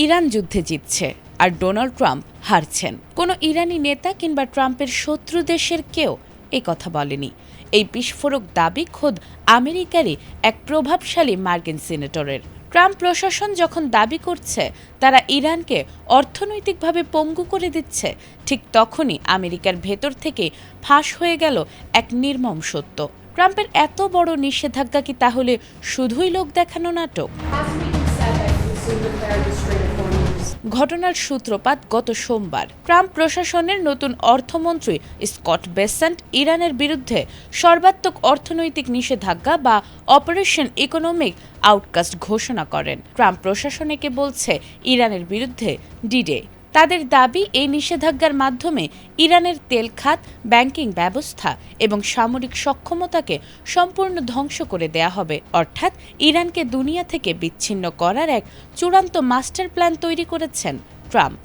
Iran যুদ্ধে জিতছে আর Donald Trump হারছেন। কোনো ইরানি নেতা কিংবা ট্রাম্পের শত্রু দেশের কেউ এই কথা বলেনি। এই বিস্ফোরক দাবি খোদ আমেরিকারই এক প্রভাবশালী মার্কিন সিনেটরের। ট্রাম্প প্রশাসন যখন দাবি করছে তারা ইরানকে অর্থনৈতিকভাবে পঙ্গু করে দিচ্ছে, ঠিক তখনই আমেরিকার ভেতর থেকে ফাঁস হয়ে গেল এক নির্মম সত্য। ট্রাম্পের এত বড় নিষেধাজ্ঞা কি তাহলে শুধুই লোক দেখানো নাটক? ঘটনার সূত্রপাত গত সোমবার। ট্রাম্প প্রশাসনের নতুন অর্থমন্ত্রী স্কট বেসেন্ট ইরানের বিরুদ্ধে সর্বাত্মক অর্থনৈতিক নিষেধাজ্ঞা বা অপারেশন ইকোনমিক আউটকাস্ট ঘোষণা করেন। ট্রাম্প প্রশাসন একে বলছে ইরানের বিরুদ্ধে ডি-ডে। তাদের দাবি, এই নিষেধাজ্ঞার মাধ্যমে ইরানের তেল খাত, ব্যাংকিং ব্যবস্থা এবং সামরিক সক্ষমতাকে সম্পূর্ণ ধ্বংস করে দেয়া হবে। অর্থাৎ ইরানকে দুনিয়া থেকে বিচ্ছিন্ন করার এক চূড়ান্ত মাস্টার প্ল্যান তৈরি করেছেন ট্রাম্প।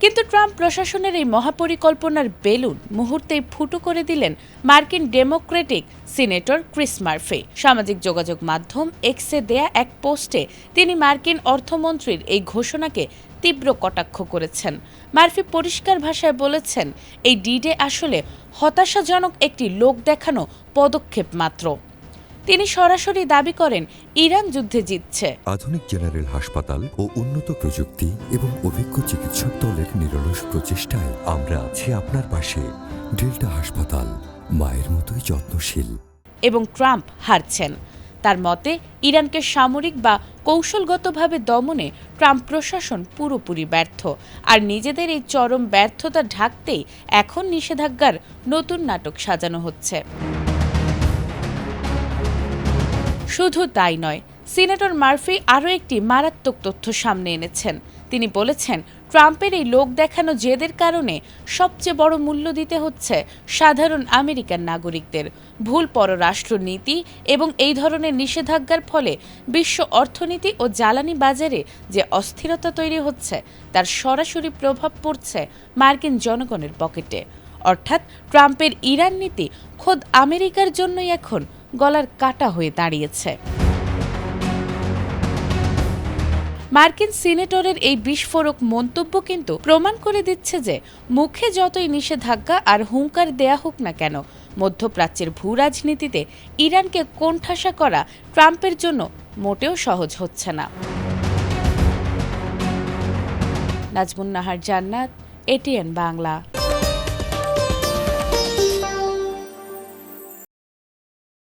কিন্তু ট্রাম্প প্রশাসনের এই মহাপরিকল্পনার বেলুন মুহূর্তেই ফুটো করে দিলেন মার্কিন ডেমোক্রেটিক সিনেটর ক্রিস মার্ফি। সামাজিক যোগাযোগ মাধ্যম এক্সে দেয়া এক পোস্টে তিনি মার্কিন অর্থমন্ত্রীর এই ঘোষণাকে তীব্র কটাক্ষ করেছেন। মার্ফি পরিষ্কার ভাষায় বলেছেন, এই ডি-ডে আসলে হতাশাজনক একটি লোক দেখানো পদক্ষেপ মাত্র। তিনি সরাসরি দাবি করেন ইরান যুদ্ধে জিতছে। আধুনিক জেনারেল হাসপাতাল ও উন্নত প্রযুক্তি এবং অভিজ্ঞ চিকিৎসক দলের নিরলস প্রচেষ্টায় আমরা আছি আপনার পাশে। ডেল্টা হাসপাতাল, মায়ের মতোই যত্নশীল। এবং ট্রাম্প হারছেন। তার মতে ইরানকে সামরিক বা কৌশলগতভাবে দমনে ট্রাম্প প্রশাসন পুরোপুরি ব্যর্থ, আর নিজেদের এই চরম ব্যর্থতা ঢাকতেই এখন নিষেধাজ্ঞার নতুন নাটক সাজানো হচ্ছে। শুধু তাই নয়, সিনেটর মার্ফি আরও একটি মারাত্মক তথ্য সামনে এনেছেন। তিনি বলেছেন, ট্রাম্পের এই লোক দেখানো জেদের কারণে সবচেয়ে বড় মূল্য দিতে হচ্ছে সাধারণ আমেরিকান নাগরিকদের। ভুল পররাষ্ট্র নীতি এবং এই ধরনের নিষেধাজ্ঞার ফলে বিশ্ব অর্থনীতি ও জ্বালানি বাজারে যে অস্থিরতা তৈরি হচ্ছে তার সরাসরি প্রভাব পড়ছে মার্কিন জনগণের পকেটে। অর্থাৎ ট্রাম্পের ইরান নীতি খোদ আমেরিকার জন্যই এখন গলার কাটা হয়ে দাঁড়িয়েছে। মার্কিন সিনেটরের এই বিস্ফোরক মন্তব্য কিন্তু প্রমাণ করে দিচ্ছে যে মুখে যতই নিষেধাজ্ঞা আর হুঙ্কার দেয়া হোক না কেন, মধ্যপ্রাচ্যের ভূ রাজনীতিতে ইরানকে কোণঠাসা করা ট্রাম্পের জন্য মোটেও সহজ হচ্ছে না। নাজমুন নাহার জান্নাত, এটিএন বাংলা।